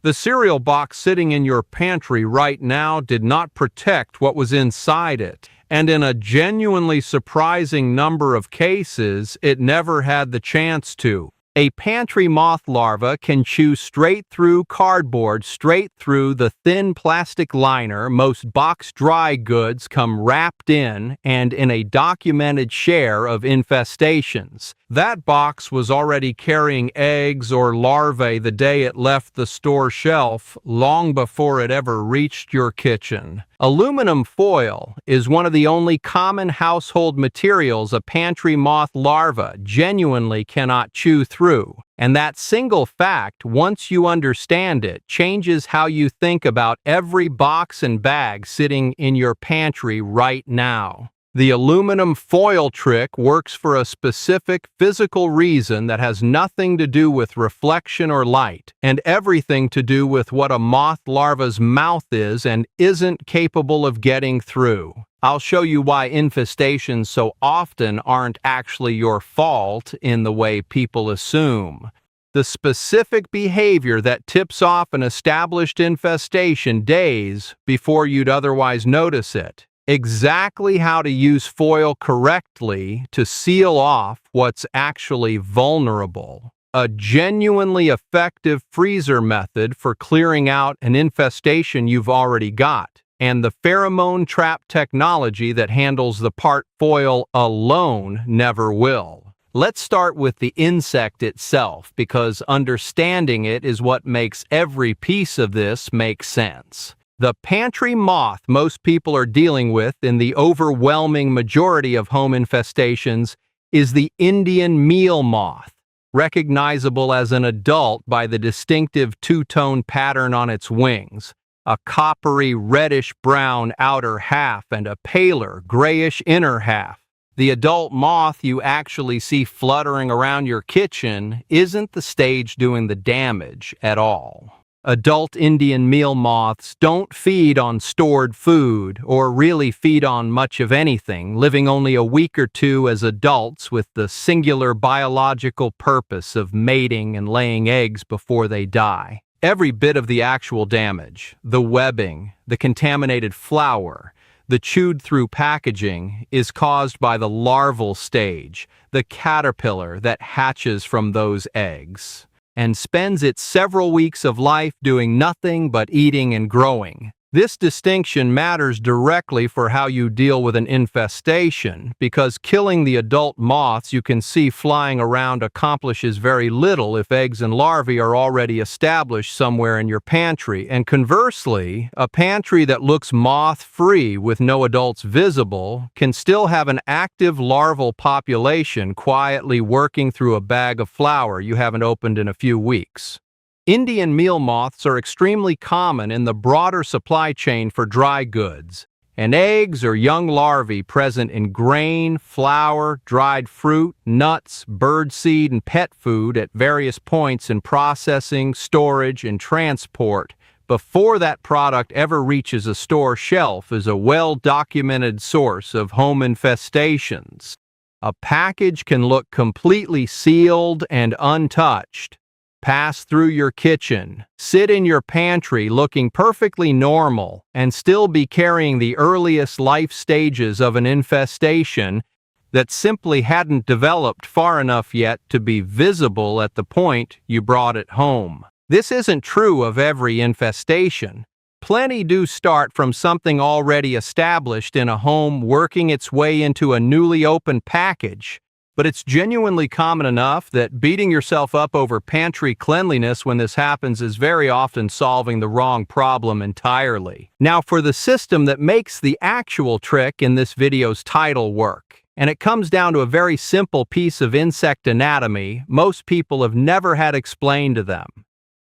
The cereal box sitting in your pantry right now did not protect what was inside it, and in a genuinely surprising number of cases, it never had the chance to. A pantry moth larva can chew straight through cardboard, straight through the thin plastic liner most boxed dry goods come wrapped in, and in a documented share of infestations. That box was already carrying eggs or larvae the day it left the store shelf, long before it ever reached your kitchen. Aluminum foil is one of the only common household materials a pantry moth larva genuinely cannot chew through. And that single fact, once you understand it, changes how you think about every box and bag sitting in your pantry right now. The aluminum foil trick works for a specific physical reason that has nothing to do with reflection or light, and everything to do with what a moth larva's mouth is and isn't capable of getting through. I'll show you why infestations so often aren't actually your fault in the way people assume. The specific behavior that tips off an established infestation days before you'd otherwise notice it. Exactly how to use foil correctly to seal off what's actually vulnerable. A genuinely effective freezer method for clearing out an infestation you've already got, and the pheromone trap technology that handles the part foil alone never will. Let's start with the insect itself, because understanding it is what makes every piece of this make sense. The pantry moth most people are dealing with in the overwhelming majority of home infestations is the Indian meal moth, recognizable as an adult by the distinctive two-tone pattern on its wings, a coppery reddish-brown outer half and a paler grayish inner half. The adult moth you actually see fluttering around your kitchen isn't the stage doing the damage at all. Adult Indian meal moths don't feed on stored food or really feed on much of anything, living only a week or two as adults with the singular biological purpose of mating and laying eggs before they die. Every bit of the actual damage, the webbing, the contaminated flour, the chewed-through packaging, is caused by the larval stage, the caterpillar that hatches from those eggs and spends its several weeks of life doing nothing but eating and growing. This distinction matters directly for how you deal with an infestation, because killing the adult moths you can see flying around accomplishes very little if eggs and larvae are already established somewhere in your pantry, and conversely, a pantry that looks moth-free with no adults visible can still have an active larval population quietly working through a bag of flour you haven't opened in a few weeks. Indian meal moths are extremely common in the broader supply chain for dry goods, and eggs or young larvae present in grain, flour, dried fruit, nuts, birdseed, and pet food at various points in processing, storage, and transport before that product ever reaches a store shelf is a well-documented source of home infestations. A package can look completely sealed and untouched, pass through your kitchen, sit in your pantry looking perfectly normal, and still be carrying the earliest life stages of an infestation that simply hadn't developed far enough yet to be visible at the point you brought it home. This isn't true of every infestation. Plenty do start from something already established in a home working its way into a newly opened package. But it's genuinely common enough that beating yourself up over pantry cleanliness when this happens is very often solving the wrong problem entirely. Now, for the system that makes the actual trick in this video's title work, and it comes down to a very simple piece of insect anatomy most people have never had explained to them.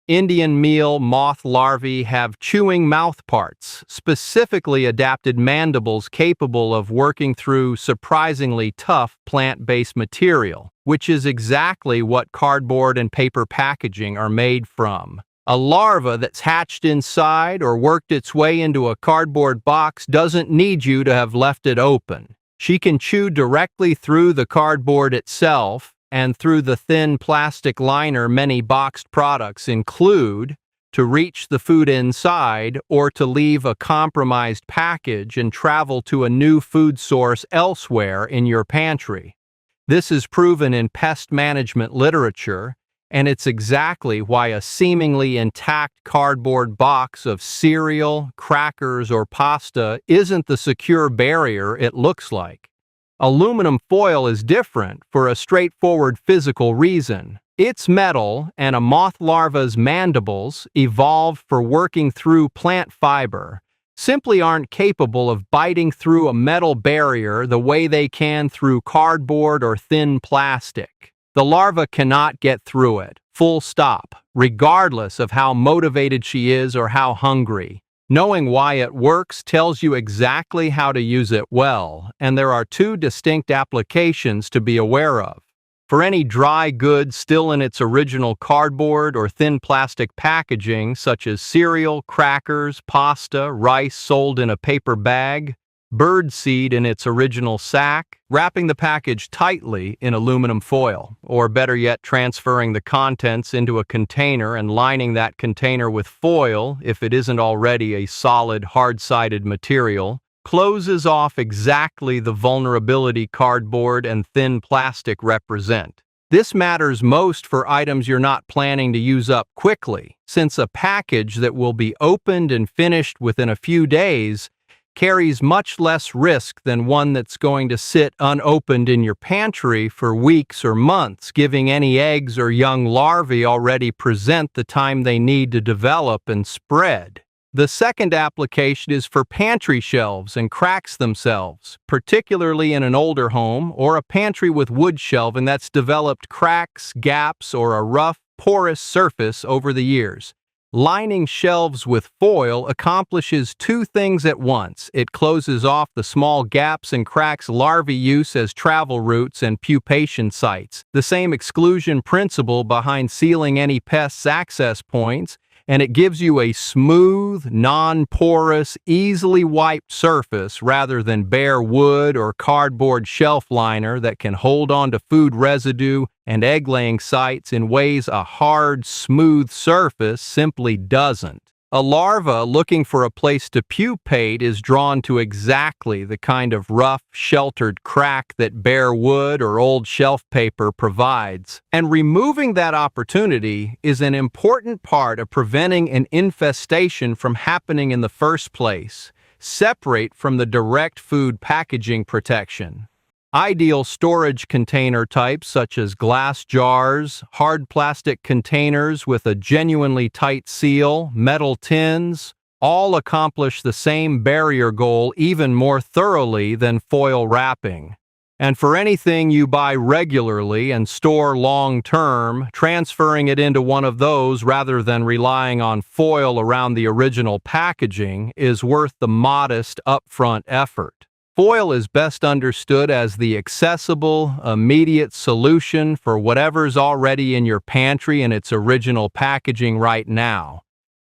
Indian meal moth larvae have chewing mouth parts, specifically adapted mandibles capable of working through surprisingly tough plant-based material, which is exactly what cardboard and paper packaging are made from. A larva that's hatched inside or worked its way into a cardboard box doesn't need you to have left it open. She can chew directly through the cardboard itself and through the thin plastic liner many boxed products include, to reach the food inside or to leave a compromised package and travel to a new food source elsewhere in your pantry. This is proven in pest management literature, and it's exactly why a seemingly intact cardboard box of cereal, crackers, or pasta isn't the secure barrier it looks like. Aluminum foil is different for a straightforward physical reason. Its metal and a moth larva's mandibles, evolved for working through plant fiber, simply aren't capable of biting through a metal barrier the way they can through cardboard or thin plastic. The larva cannot get through it, full stop, regardless of how motivated she is or how hungry. Knowing why it works tells you exactly how to use it well, and there are two distinct applications to be aware of. For any dry good still in its original cardboard or thin plastic packaging, such as cereal, crackers, pasta, rice sold in a paper bag, birdseed in its original sack, wrapping the package tightly in aluminum foil, or better yet, transferring the contents into a container and lining that container with foil, if it isn't already a solid, hard-sided material, closes off exactly the vulnerability cardboard and thin plastic represent. This matters most for items you're not planning to use up quickly, since a package that will be opened and finished within a few days carries much less risk than one that's going to sit unopened in your pantry for weeks or months, giving any eggs or young larvae already present the time they need to develop and spread. The second application is for pantry shelves and cracks themselves, particularly in an older home or a pantry with wood shelving that's developed cracks, gaps, or a rough, porous surface over the years. Lining shelves with foil accomplishes two things at once. It closes off the small gaps and cracks larvae use as travel routes and pupation sites, the same exclusion principle behind sealing any pest's access points, and it gives you a smooth, non-porous, easily wiped surface rather than bare wood or cardboard shelf liner that can hold on to food residue and egg-laying sites in ways a hard, smooth surface simply doesn't. A larva looking for a place to pupate is drawn to exactly the kind of rough, sheltered crack that bare wood or old shelf paper provides. And removing that opportunity is an important part of preventing an infestation from happening in the first place, separate from the direct food packaging protection. Ideal storage container types such as glass jars, hard plastic containers with a genuinely tight seal, metal tins, all accomplish the same barrier goal even more thoroughly than foil wrapping. And for anything you buy regularly and store long-term, transferring it into one of those rather than relying on foil around the original packaging is worth the modest upfront effort. Foil is best understood as the accessible, immediate solution for whatever's already in your pantry in its original packaging right now.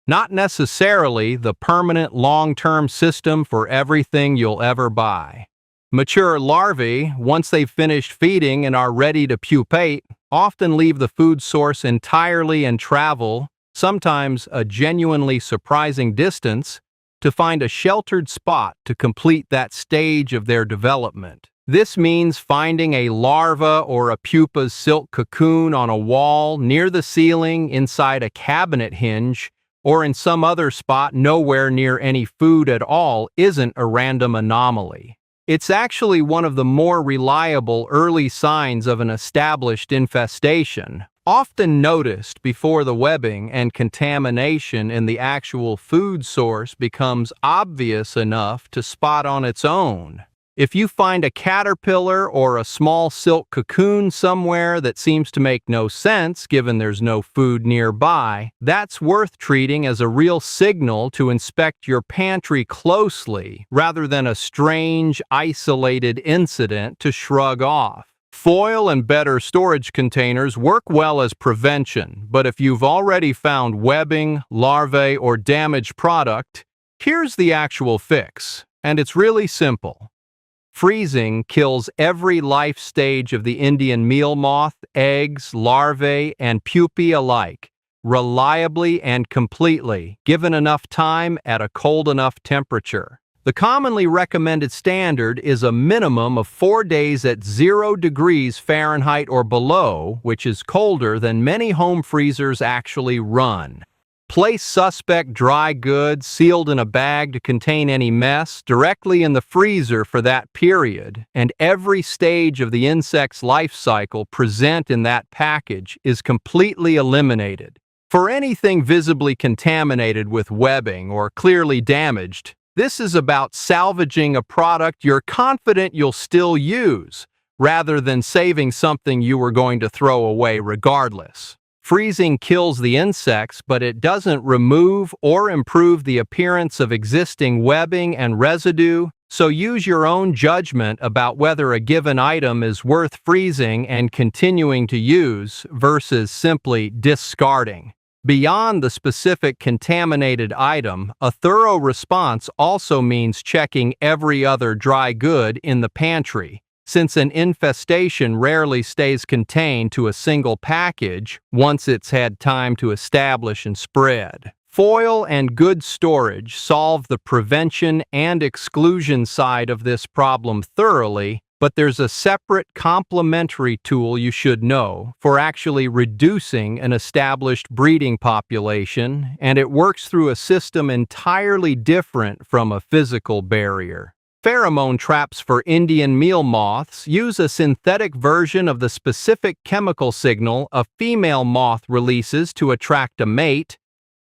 Not necessarily the permanent long-term system for everything you'll ever buy. Mature larvae, once they've finished feeding and are ready to pupate, often leave the food source entirely and travel, sometimes a genuinely surprising distance, to find a sheltered spot to complete that stage of their development. This means finding a larva or a pupa's silk cocoon on a wall, near the ceiling, inside a cabinet hinge, or in some other spot nowhere near any food at all isn't a random anomaly. It's actually one of the more reliable early signs of an established infestation, often noticed before the webbing and contamination in the actual food source becomes obvious enough to spot on its own. If you find a caterpillar or a small silk cocoon somewhere that seems to make no sense given there's no food nearby, that's worth treating as a real signal to inspect your pantry closely rather than a strange, isolated incident to shrug off. Foil and better storage containers work well as prevention, but if you've already found webbing, larvae, or damaged product, here's the actual fix, and it's really simple. Freezing kills every life stage of the Indian meal moth, eggs, larvae, and pupae alike, reliably and completely, given enough time at a cold enough temperature. The commonly recommended standard is a minimum of 4 days at 0 degrees Fahrenheit or below, which is colder than many home freezers actually run. Place suspect dry goods sealed in a bag to contain any mess directly in the freezer for that period, and every stage of the insect's life cycle present in that package is completely eliminated. For anything visibly contaminated with webbing or clearly damaged, this is about salvaging a product you're confident you'll still use, rather than saving something you were going to throw away regardless. Freezing kills the insects, but it doesn't remove or improve the appearance of existing webbing and residue, so use your own judgment about whether a given item is worth freezing and continuing to use versus simply discarding. Beyond the specific contaminated item, a thorough response also means checking every other dry good in the pantry, since an infestation rarely stays contained to a single package once it's had time to establish and spread. Foil and good storage solve the prevention and exclusion side of this problem thoroughly, but there's a separate complementary tool you should know for actually reducing an established breeding population, and it works through a system entirely different from a physical barrier. Pheromone traps for Indian meal moths use a synthetic version of the specific chemical signal a female moth releases to attract a mate,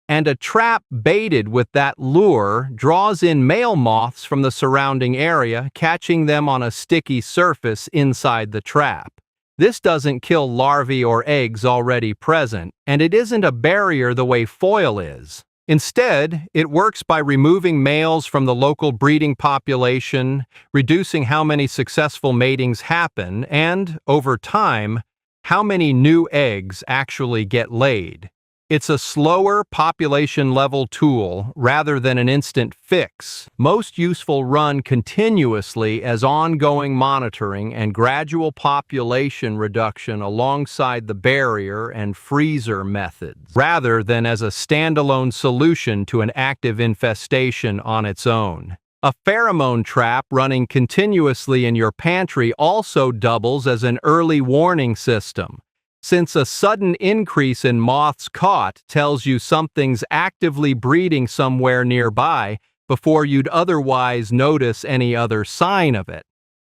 and a trap baited with that lure draws in male moths from the surrounding area, catching them on a sticky surface inside the trap. This doesn't kill larvae or eggs already present, and it isn't a barrier the way foil is. Instead, it works by removing males from the local breeding population, reducing how many successful matings happen, and, over time, how many new eggs actually get laid. It's a slower population-level tool rather than an instant fix, most useful run continuously as ongoing monitoring and gradual population reduction alongside the barrier and freezer methods, rather than as a standalone solution to an active infestation on its own. A pheromone trap running continuously in your pantry also doubles as an early warning system, since a sudden increase in moths caught tells you something's actively breeding somewhere nearby before you'd otherwise notice any other sign of it.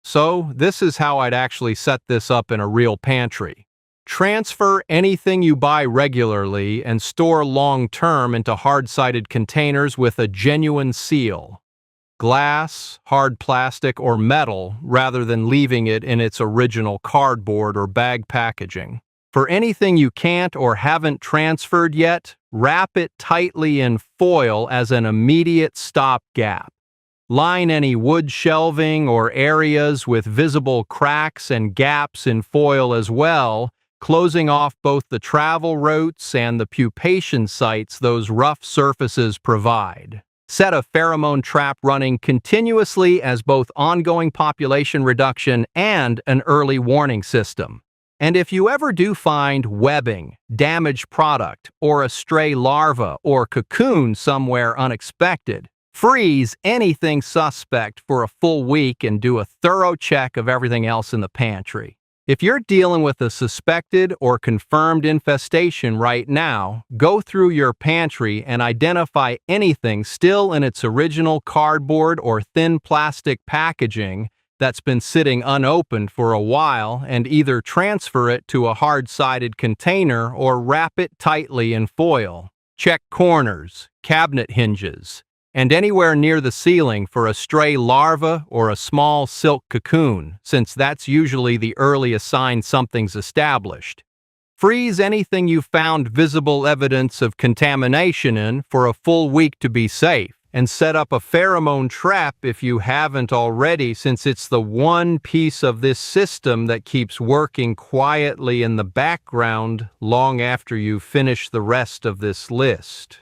So, this is how I'd actually set this up in a real pantry. Transfer anything you buy regularly and store long-term into hard-sided containers with a genuine seal. Glass, hard plastic, or metal, rather than leaving it in its original cardboard or bag packaging. For anything you can't or haven't transferred yet, wrap it tightly in foil as an immediate stopgap. Line any wood shelving or areas with visible cracks and gaps in foil as well, closing off both the travel routes and the pupation sites those rough surfaces provide. Set a pheromone trap running continuously as both ongoing population reduction and an early warning system. And if you ever do find webbing, damaged product, or a stray larva or cocoon somewhere unexpected, freeze anything suspect for a full week and do a thorough check of everything else in the pantry. If you're dealing with a suspected or confirmed infestation right now, go through your pantry and identify anything still in its original cardboard or thin plastic packaging that's been sitting unopened for a while, and either transfer it to a hard-sided container or wrap it tightly in foil. Check corners, cabinet hinges, and anywhere near the ceiling for a stray larva or a small silk cocoon, since that's usually the earliest sign something's established. Freeze anything you found visible evidence of contamination in for a full week to be safe. And set up a pheromone trap if you haven't already, since it's the one piece of this system that keeps working quietly in the background long after you finish the rest of this list.